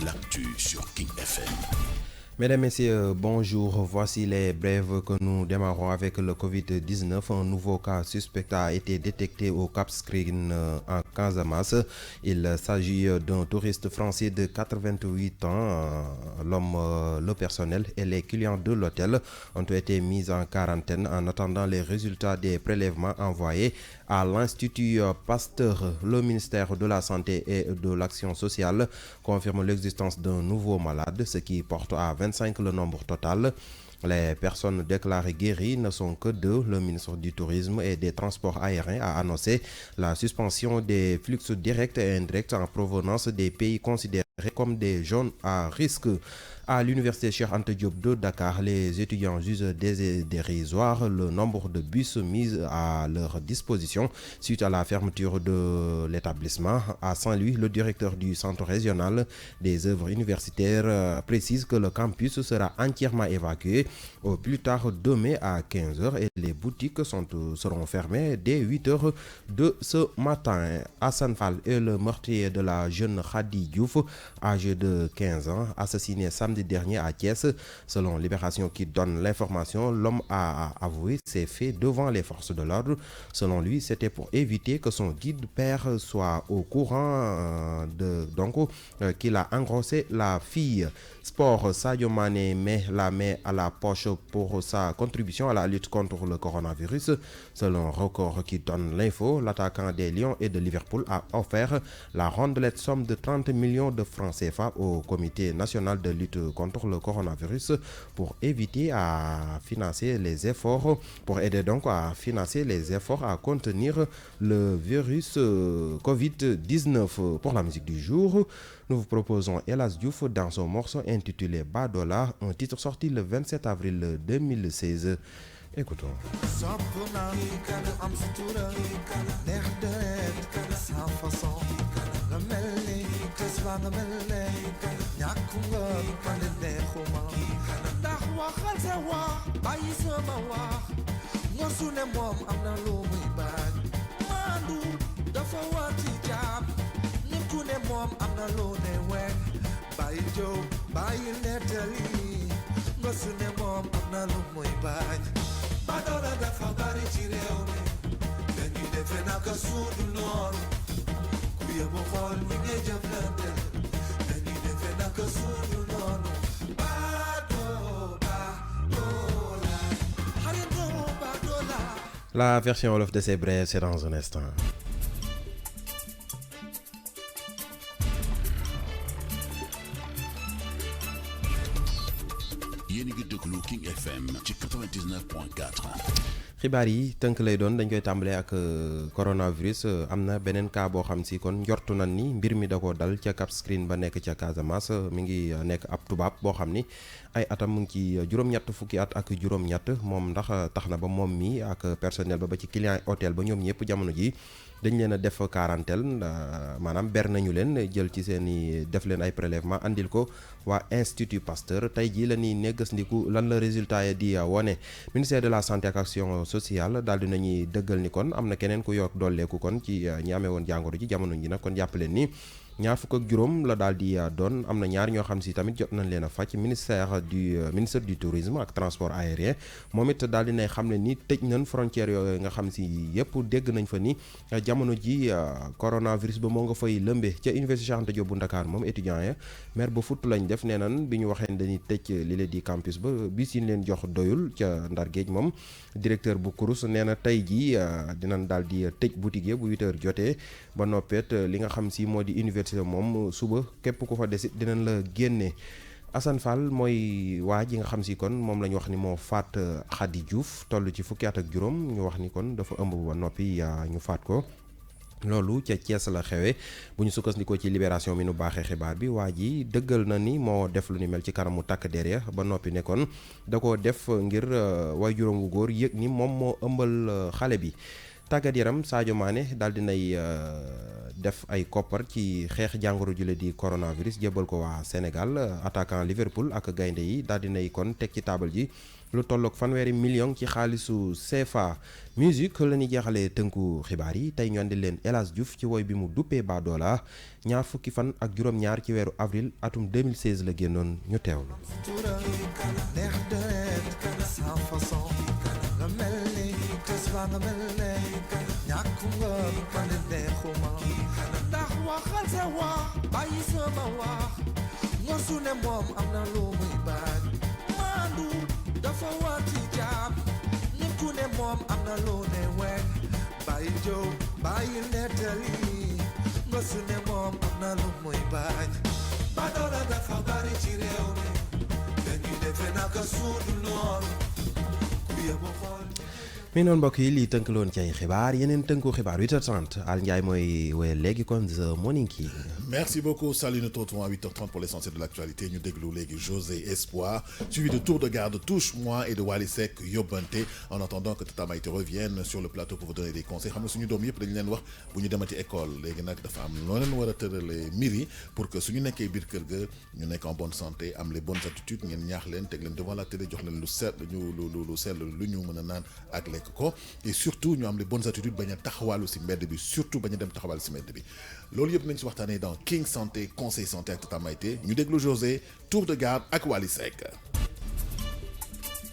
l'actu sur King FM. Mesdames, Messieurs, bonjour. Voici les brèves que nous démarrons avec le Covid-19. Un nouveau cas suspect a été détecté au Cap Skirring en Casamance. Il s'agit d'un touriste français de 88 ans. L'homme, le personnel et les clients de l'hôtel ont été mis en quarantaine en attendant les résultats des prélèvements envoyés à l'Institut Pasteur. Le ministère de la Santé et de l'Action sociale confirme l'existence d'un nouveau malade, ce qui porte à 25 le nombre total. Les personnes déclarées guéries ne sont que deux. Le ministre du Tourisme et des Transports aériens a annoncé la suspension des flux directs et indirects en provenance des pays considérés comme des zones à risque. À l'université Cheikh Anta Diop de Dakar, les étudiants jugent dérisoire le nombre de bus mis à leur disposition suite à la fermeture de l'établissement. À Saint-Louis, le directeur du centre régional des œuvres universitaires précise que le campus sera entièrement évacué au plus tard demain à 15h et les boutiques seront fermées dès 8h de ce matin. Hassan Fall est le meurtrier de la jeune Khady Diouf, âgée de 15 ans, assassinée samedi dernier à Thiès. Selon Libération qui donne l'information, l'homme a avoué ses faits devant les forces de l'ordre. Selon lui, c'était pour éviter que son guide père soit au courant qu'il a engrossé la fille. Sport, Sadio Mané met la main à la poche pour sa contribution à la lutte contre le coronavirus. Selon Record qui donne l'info, l'attaquant des Lions et de Liverpool a offert la rondelette somme de 30 millions de francs CFA au comité national de lutte contre le coronavirus pour aider à financer les efforts à contenir le virus Covid-19. Pour la musique du jour, nous vous proposons Elas Diouf dans son morceau intitulé Badola, un titre sorti le 27 avril 2016. Écoutons. Badola dafa bari ci réew mi dañuy defe naka suudu noonu ku yóbbu xool ñi ngay jëflante dañuy defe naka suudu noonu Badola xarito Badola. La version wolof de ces brèves, c'est dans un instant. yéen a ngi déglu King FM ci 99.4. xibaar yi tënk lay doon dañ koy tàmbalee ak coronavirus. am na beneen cas boo xam si kon njortu nañ ni mbir mi da koo dal ca Cap Skirring ba nekk ca Casamance. mi ngi nekk ab tubaab boo xam ni ay atam mu ngi ci juróom-ñett fukki at ak juróom-ñett moom ndax tax na ba moom mi ak personnel ba ci client hôtel ba ñoom ñëpp jamono ji dañ leen a def quarantaine, maanaam ber nañu leen jël ci seen i def leen ay prélèvement andil ko waa Institut Pasteur. tey jii la ñuy néggandiku lan la résultat yi di wone. Ministère de la santé ak action sociale daal di nañuy dëggal ni kon am na keneen ku yokk dolleeku kon ci ñi amee woon jàngoro ji jamono ji nag kon jàpp leen ni ñaar fukk ak juróom la daal di doon. am na ñaar ñoo xam si tamit jot nañ leen a fàcc. ministre du tourisme ak transport aérien moom it daal di nay xam ne ni tëj nañ frontière yooyu nga xam si yëpp dégg nañ fa ni jamono ji coronavirus ba moo nga fay lëmbe. ca université Cheikh Anta Diop bu Dakar moom étudiant ya maire ba futt lañ def nee nan bi ñu waxee ne dañuy tëj li leen di campus ba bis yi leen jox doyul ca Ndar Géej. moom directeur bu kurus nee na tey jii dinañ daal di tëj boutique yi bu 8h jotee ba noppeet li nga xam si moo di université moom suba képp ku fa desit dinañ la génne. Assane Fall mooy waa ji nga xam si kon moom la ñu wax ni moo faat Khady Diouf toll ci fukki at ak juróom. ñu wax ni kon dafa ëmb ba noppi ñu faat ko. loolu ca Thiès la xewe bu ñu sukkandikoo ci libération mi nu baaxee xibaar bi waa ji dëggal na ni moo def lu ni mel ci kanamu takk der ya ba noppi ne kon da koo def ngir waajuram wu góor yëg ni moom moo ëmbal xale bi. tàggat yaram Sadio Mané daal dinay def ay koppar ci xeex jàngoro jule di coronavirus jébbal ko waa Sénégal attaquant Liverpool ak gaynde yi daal dinay kon teg ci taabal ji lu tolloog 1 million ci xaalisu CFA. musique la ñuy jeexalee tënku xibaar yi tey ñu andi leen El Hadj Diouf ci woy bi mu duppee Baadoola ñaar fukki fan ak juróom-ñaar ci weeru avril atum 2016 la génnoon ñu teewlu. dafa war ci jaam nit ku ne moom am na lu ne wen bàyyi jow bàyyi nettali nga su ne moom am na lu muy bañ Baadoola dafa bari ci réew mi dañuy defe naka suudu noonu ku yóbbu xool mi noonu mbokk yi lii tënk loon ci ay xibaar yeneen tënku xibaar 8h30 Al Ndiaye mooy wéyal léegi kon The Morning King. Merci beaucoup. Salut, nous retrouvons à 8h30 pour l'essentiel de l'actualité. Nous déglou légui José Espoir, suivi de Tour de Garde, Touche-moi et de Wally Seck Yobante. En attendant que Tata Maïté revienne sur le plateau pour vous donner des conseils. Xam nga suñu doom yëpp dañu leen wax bu ñu demati école léegi nag dafa am loo leen war a tëralee mbir yi pour que suñu nekkee biir kër ga ñu nekk en bonne santé am les bonnes attitudes ngeen ñaax leen teg leen devant la télé jox leen lu sell lu sell lu ñu mën a naan ak lekk ko et surtout ñu am les bonnes attitudes bañ a taxawaalu si mbedd bi surtout bañ a dem taxawaalu si mbedd bi loolu yëpp nañ si waxtaanee dans King Santé conseil santé ak Tata Maïté ñu déglu José Tour de Garde ak Wally Seck.